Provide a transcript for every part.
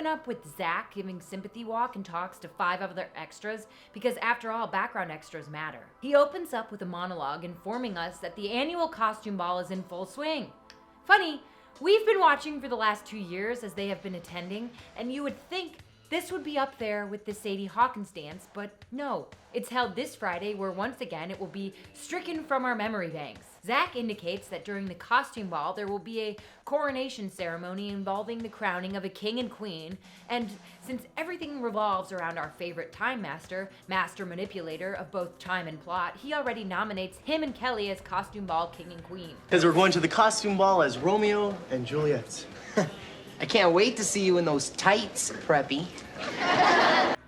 up with Zach giving sympathy walk and talks to 5 other extras because after all, background extras matter. He opens up with a monologue informing us that the annual costume ball is in full swing. Funny, we've been watching for the last 2 years as they have been attending, and you would think this would be up there with the Sadie Hawkins dance, but no. It's held this Friday where once again it will be stricken from our memory banks. Zach indicates that during the costume ball there will be a coronation ceremony involving the crowning of a king and queen, and since everything revolves around our favorite time master, master manipulator of both time and plot, he already nominates him and Kelly as costume ball king and queen. Because we're going to the costume ball as Romeo and Juliet. I can't wait to see you in those tights, Preppy.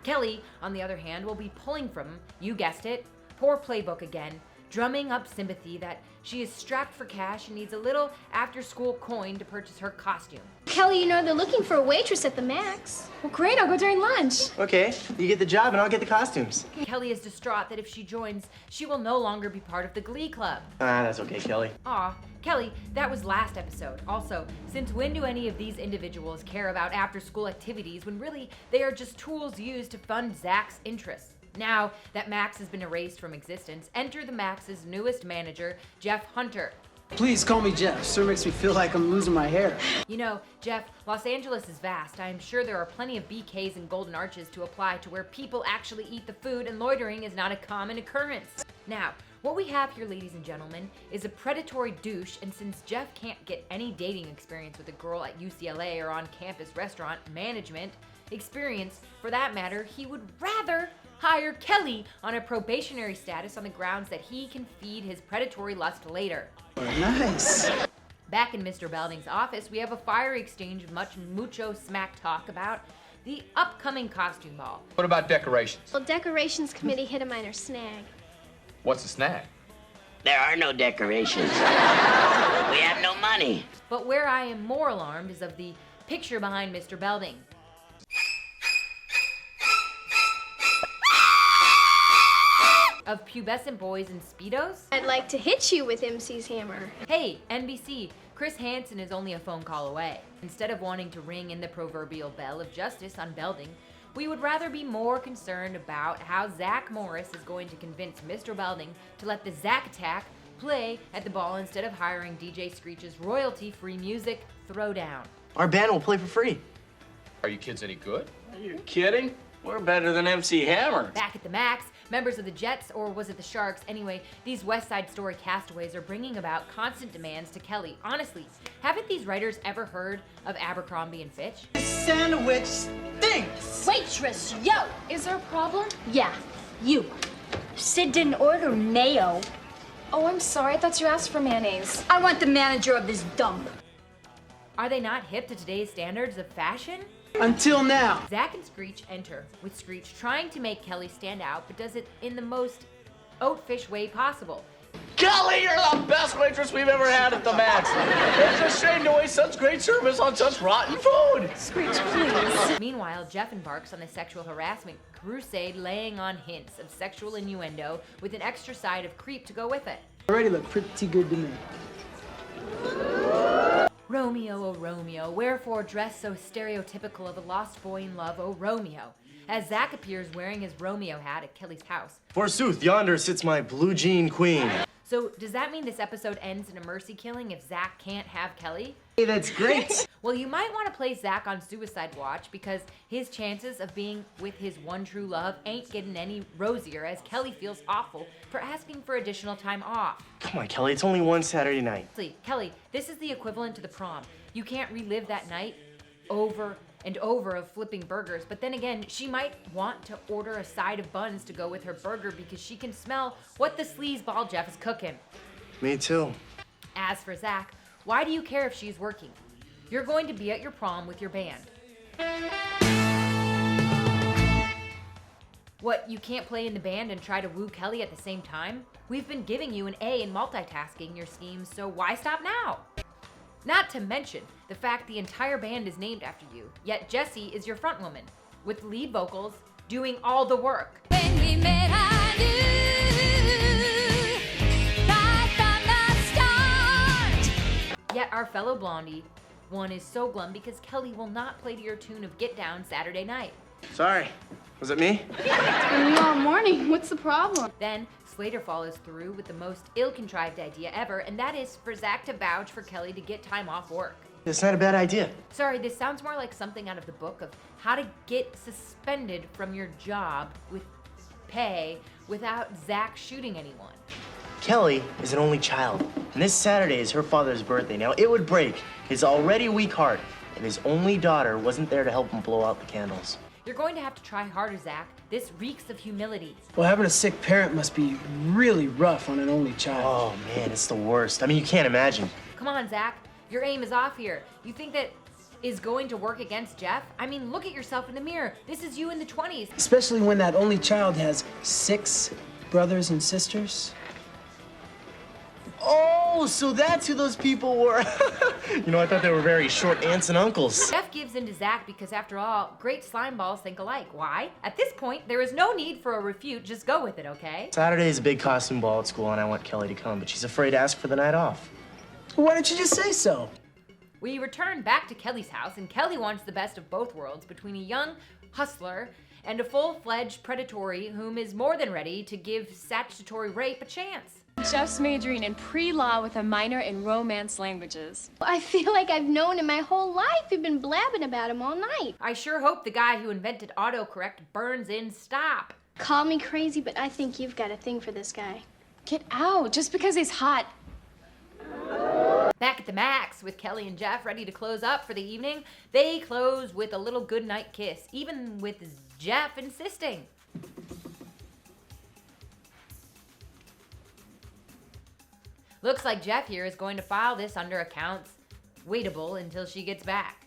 Kelly, on the other hand, will be pulling from, you guessed it, poor playbook again, drumming up sympathy that she is strapped for cash and needs a little after-school coin to purchase her costume. Kelly, you know they're looking for a waitress at the Max. Well, great, I'll go during lunch. Okay, you get the job and I'll get the costumes. Kelly is distraught that if she joins, she will no longer be part of the Glee Club. That's okay, Kelly. Aw, Kelly, that was last episode. Also, since when do any of these individuals care about after-school activities when really they are just tools used to fund Zach's interests? Now that Max has been erased from existence, enter the Max's newest manager, Jeff Hunter. Please call me Jeff. Sir makes me feel like I'm losing my hair. You know, Jeff, Los Angeles is vast. I am sure there are plenty of BKs and golden arches to apply to where people actually eat the food and loitering is not a common occurrence. Now, what we have here, ladies and gentlemen, is a predatory douche, and since Jeff can't get any dating experience with a girl at UCLA or on-campus restaurant management experience, for that matter, he would rather hire Kelly on a probationary status on the grounds that he can feed his predatory lust later. Nice. Back in Mr. Belding's office, we have a fiery exchange of mucho smack talk about the upcoming costume ball. What about decorations? Well, decorations committee hit a minor snag. What's the snag? There are no decorations. We have no money. But where I am more alarmed is of the picture behind Mr. Belding. Of pubescent boys in Speedos? I'd like to hit you with MC's hammer. Hey, NBC, Chris Hansen is only a phone call away. Instead of wanting to ring in the proverbial bell of justice on Belding, we would rather be more concerned about how Zach Morris is going to convince Mr. Belding to let the Zach Attack play at the ball instead of hiring DJ Screech's royalty-free music Throwdown. Our band will play for free. Are you kids any good? Are you kidding? We're better than MC Hammer. Back at the Max, members of the Jets, or was it the Sharks? Anyway, these West Side Story castaways are bringing about constant demands to Kelly. Honestly, haven't these writers ever heard of Abercrombie and Fitch? This sandwich stinks. Waitress, yo! Is there a problem? Yeah, you. Sid didn't order mayo. Oh, I'm sorry. I thought you asked for mayonnaise. I want the manager of this dump. Are they not hip to today's standards of fashion? Until now. Zach and Screech enter, with Screech trying to make Kelly stand out, but does it in the most oatfish way possible. Kelly, you're the best waitress we've ever had at the Max. It's a shame to waste such great service on such rotten food. Screech, please. Meanwhile, Jeff embarks on a sexual harassment crusade laying on hints of sexual innuendo with an extra side of creep to go with it. Already look pretty good to me. Romeo, oh Romeo, wherefore dress so stereotypical of a lost boy in love, oh Romeo? As Zach appears wearing his Romeo hat at Kelly's house. Forsooth, yonder sits my blue jean queen. So, does that mean this episode ends in a mercy killing if Zach can't have Kelly? Hey, that's great. Well, you might want to place Zach on suicide watch because his chances of being with his one true love ain't getting any rosier as Kelly feels awful for asking for additional time off. Come on, Kelly, it's only one Saturday night. Kelly, this is the equivalent to the prom. You can't relive that night over and over of flipping burgers, but then again, she might want to order a side of buns to go with her burger because she can smell what the sleazeball Jeff is cooking. Me too. As for Zach, why do you care if she's working? You're going to be at your prom with your band. What, you can't play in the band and try to woo Kelly at the same time? We've been giving you an A in multitasking your schemes, so why stop now? Not to mention the fact the entire band is named after you, yet Jessie is your front woman, with lead vocals doing all the work. When we met, I knew right from the start. Yet our fellow Blondie, One is so glum because Kelly will not play to your tune of Get Down Saturday night. Sorry. Was it me? It's been me all morning. What's the problem? Then Slater follows through with the most ill-contrived idea ever, and that is for Zach to vouch for Kelly to get time off work. It's not a bad idea. Sorry, this sounds more like something out of the book of how to get suspended from your job with pay without Zach shooting anyone. Kelly is an only child, and this Saturday is her father's birthday. Now, it would break his already weak heart if his only daughter wasn't there to help him blow out the candles. You're going to have to try harder, Zach. This reeks of humility. Well, having a sick parent must be really rough on an only child. Oh, man, it's the worst. I mean, you can't imagine. Come on, Zach. Your aim is off here. You think that is going to work against Jeff? I mean, look at yourself in the mirror. This is you in the 20s. Especially when that only child has 6 brothers and sisters. Oh, so that's who those people were. You know, I thought they were very short aunts and uncles. Jeff gives in to Zach because, after all, great slime balls think alike. Why? At this point, there is no need for a refute. Just go with it, okay? Saturday is a big costume ball at school, and I want Kelly to come, but she's afraid to ask for the night off. Why don't you just say so? We return back to Kelly's house, and Kelly wants the best of both worlds between a young hustler and a full-fledged predatory whom is more than ready to give statutory rape a chance. Jeff's majoring in pre-law with a minor in Romance languages. I feel like I've known him my whole life. You've been blabbing about him all night. I sure hope the guy who invented autocorrect burns in stop. Call me crazy, but I think you've got a thing for this guy. Get out, just because he's hot. Back at the Max with Kelly and Jeff ready to close up for the evening, they close with a little goodnight kiss, even with Jeff insisting. Looks like Jeff here is going to file this under accounts waitable until she gets back.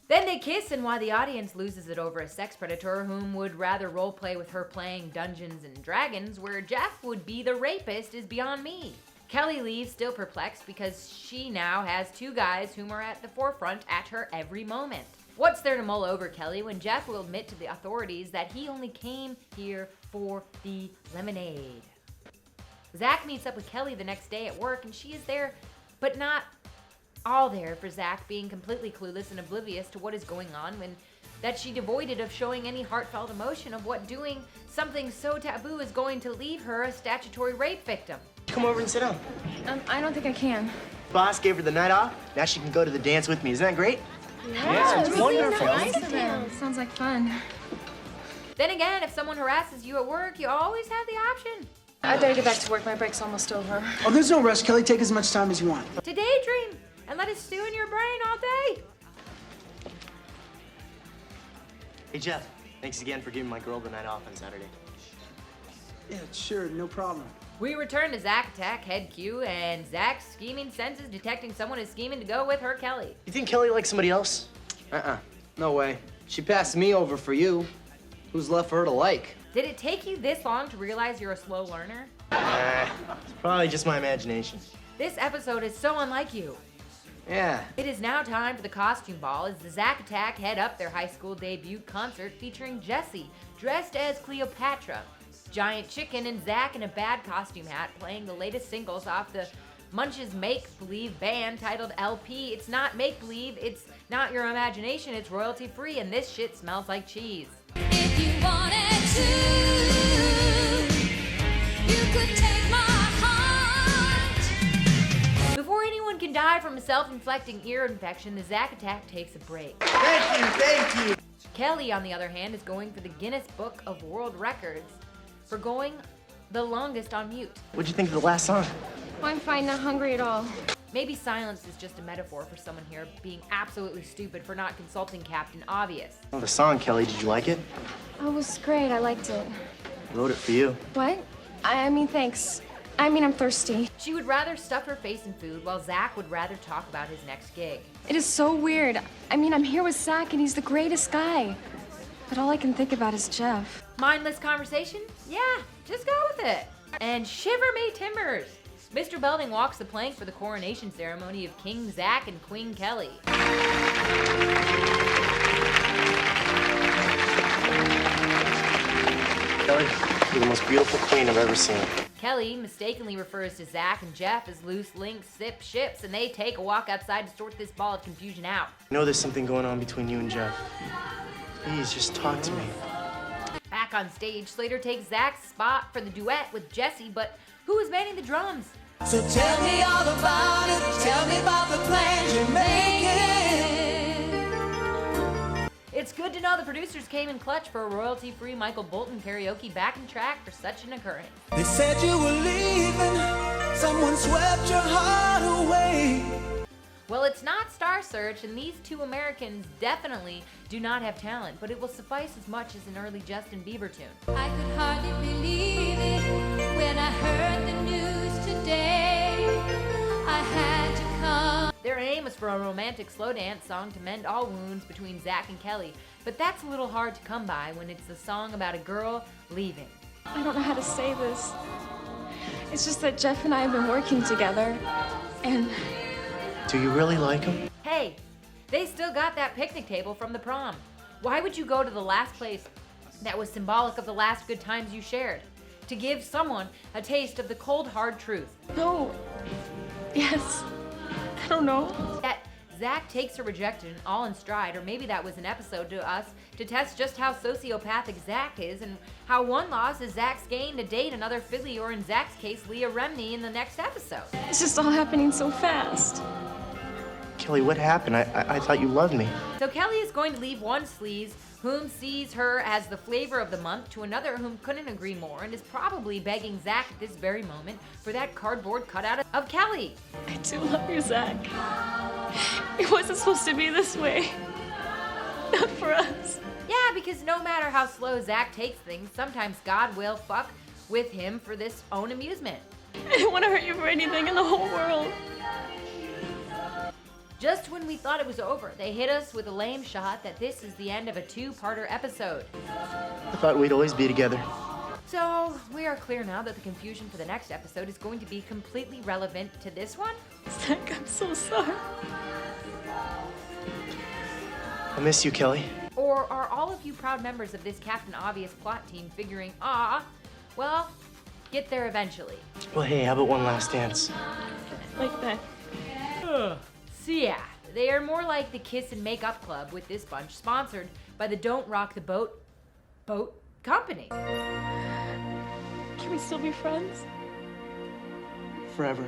Then they kiss, and while the audience loses it over a sex predator whom would rather roleplay with her playing Dungeons and Dragons, where Jeff would be the rapist, is beyond me. Kelly leaves still perplexed because she now has 2 guys whom are at the forefront at her every moment. What's there to mull over, Kelly, when Jeff will admit to the authorities that he only came here for the lemonade? Zach meets up with Kelly the next day at work, and she is there, but not all there for Zach, being completely clueless and oblivious to what is going on, when that she devoided of showing any heartfelt emotion of what doing something so taboo is going to leave her a statutory rape victim. Come over and sit down. I don't think I can. Boss gave her the night off. Now she can go to the dance with me. Isn't that great? Yeah, it's wonderful. Sounds like fun. Then again, if someone harasses you at work, you always have the option I better get back to work. My break's almost over. Oh, there's no rush, Kelly. Take as much time as you want. to daydream and let it stew in your brain all day. Hey, Jeff. Thanks again for giving my girl the night off on Saturday. Yeah, sure, no problem. We return to Zack Attack Head Q, and Zach's scheming senses detecting someone is scheming to go with her Kelly. You think Kelly likes somebody else? No way. She passed me over for you. Who's left for her to like? Did it take you this long to realize you're a slow learner? It's probably just my imagination. This episode is so unlike you. Yeah. It is now time for the costume ball as the Zack Attack head up their high school debut concert featuring Jessie, dressed as Cleopatra, Giant Chicken, and Zach in a bad costume hat playing the latest singles off the Munch's make-believe band titled LP. It's not make-believe, it's not your imagination, it's royalty-free, and this shit smells like cheese. If you wanted to, you could take my heart. Before anyone can die from a self-inflicting ear infection, the Zack Attack takes a break. Thank you. Kelly, on the other hand, is going for the Guinness Book of World Records for going the longest on mute. What'd you think of the last song? Well, I'm fine, not hungry at all. Maybe silence is just a metaphor for someone here being absolutely stupid for not consulting Captain Obvious. Oh, the song, Kelly, did you like it? Oh, it was great. I liked it. I wrote it for you. What? I mean, thanks. I mean, I'm thirsty. She would rather stuff her face in food, while Zach would rather talk about his next gig. It is so weird. I mean, I'm here with Zach, and he's the greatest guy. But all I can think about is Jeff. Mindless conversation? Yeah, just go with it. And shiver me timbers. Mr. Belding walks the plank for the coronation ceremony of King Zach and Queen Kelly. Kelly, You're the most beautiful queen I've ever seen. Kelly mistakenly refers to Zach and Jeff as loose links, sip ships, and they take a walk outside to sort this ball of confusion out. I know there's something going on between you and Jeff. Please, just talk to me. Back on stage, Slater takes Zach's spot for the duet with Jesse, but who is manning the drums? So tell me all about it. Tell me about the plans you're making. It's good to know the producers came in clutch for a royalty-free Michael Bolton karaoke backing track for such an occurrence. They said you were leaving. Someone swept your heart away. Well, it's not Star Search, and these two Americans definitely do not have talent, but it will suffice as much as an early Justin Bieber tune. I could hardly believe it when I heard the news today. I had to come. Their aim was for a romantic slow dance song to mend all wounds between Zach and Kelly, but that's a little hard to come by when it's a song about a girl leaving. I don't know how to say this. It's just that Jeff and I have been working together, and Do you really like him? Hey, they still got that picnic table from the prom. Why would you go to the last place that was symbolic of the last good times you shared? To give someone a taste of the cold, hard truth. no. Yes. I don't know. That Zach takes her rejection all in stride, or maybe that was an episode to us to test just how sociopathic Zach is and how one loss is Zach's gain to date another filly, or in Zach's case, Leah Remini in the next episode. It's just all happening so fast. Kelly, what happened? I thought you loved me. So Kelly is going to leave one sleaze whom sees her as the flavor of the month to another whom couldn't agree more and is probably begging Zach at this very moment for that cardboard cutout of Kelly. I do love you, Zach. It wasn't supposed to be this way. Not for us. Yeah, because no matter how slow Zach takes things, sometimes God will fuck with him for this own amusement. I didn't want to hurt you for anything in the whole world. Just when we thought it was over, they hit us with a lame shot that this is the end of a two-parter episode. I thought we'd always be together. So, we are clear now that the confusion for the next episode is going to be completely relevant to this one? Zach, I'm so sorry. I miss you, Kelly. Or are all of you proud members of this Captain Obvious plot team figuring, well, get there eventually? Well, hey, how about one last dance? Like that. So yeah, they are more like the Kiss and Make Up Club with this bunch, sponsored by the Don't Rock the Boat Company. Can we still be friends? Forever.